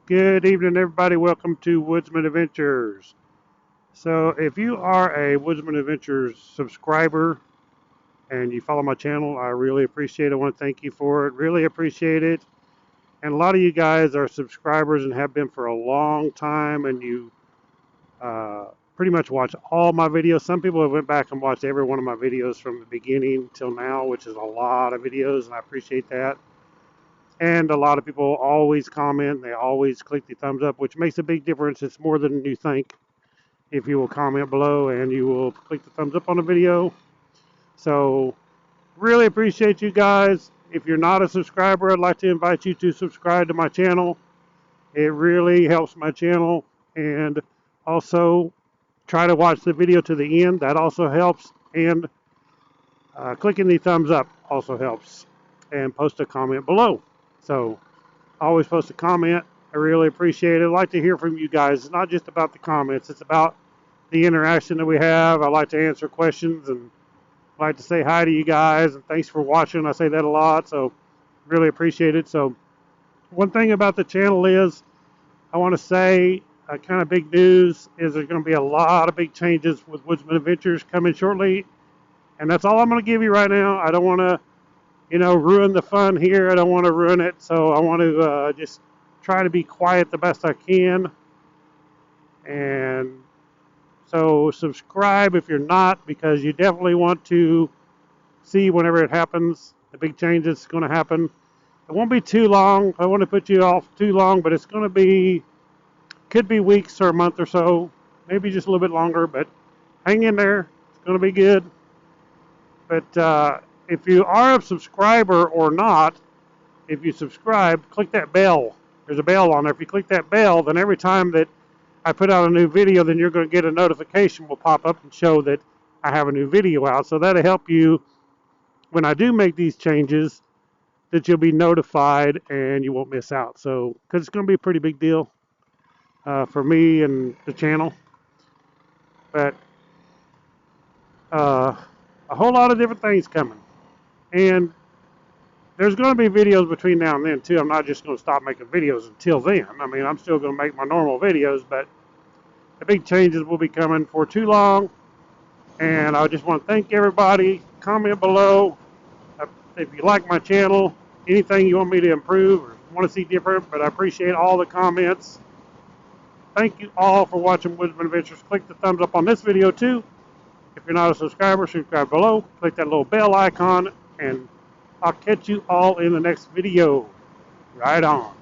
Good evening, everybody. Welcome to Woodzman Adventures. So, if you are a Woodzman Adventures subscriber and you follow my channel, I really appreciate it. I want to thank you for it. Really appreciate it. And a lot of you guys are subscribers and have been for a long time, and you pretty much watch all my videos. Some people have went back and watched every one of my videos from the beginning till now, which is a lot of videos, and I appreciate that. And a lot of people always comment, they always click the thumbs up, which makes a big difference. It's more than you think if you will comment below and you will click the thumbs up on the video. So, really appreciate you guys. If you're not a subscriber, I'd like to invite you to subscribe to my channel. It really helps my channel. And also, try to watch the video to the end. That also helps. And clicking the thumbs up also helps. And post a comment below. So, always post a comment. I really appreciate it. I'd like to hear from you guys. It's not just about the comments. It's about the interaction that we have. I like to answer questions and I like to say hi to you guys. And thanks for watching. I say that a lot. So, really appreciate it. So, one thing about the channel is I want to say kind of big news is there's going to be a lot of big changes with Woodzman Adventures coming shortly. And that's all I'm going to give you right now. I don't want to ruin the fun here. I don't want to ruin it, so I want to just try to be quiet the best I can. And so subscribe if you're not, because you definitely want to see whenever it happens, the big change that's going to happen. It won't be too long. I don't want to put you off too long, but it's going to be, could be weeks or a month or so, maybe just a little bit longer, but hang in there. It's going to be good. But if you are a subscriber or not, if you subscribe, click that bell. There's a bell on there. If you click that bell, then every time that I put out a new video, then you're going to get a notification will pop up and show that I have a new video out. So that'll help you when I do make these changes, that you'll be notified and you won't miss out. So, because it's going to be a pretty big deal for me and the channel. But a whole lot of different things coming. And there's going to be videos between now and then, too. I'm not just going to stop making videos until then. I mean, I'm still going to make my normal videos, but the big changes will be coming for too long. And I just want to thank everybody. Comment below if you like my channel, anything you want me to improve or want to see different, but I appreciate all the comments. Thank you all for watching Woodzman Adventures. Click the thumbs up on this video, too. If you're not a subscriber, subscribe below. Click that little bell icon, and I'll catch you all in the next video. Right on.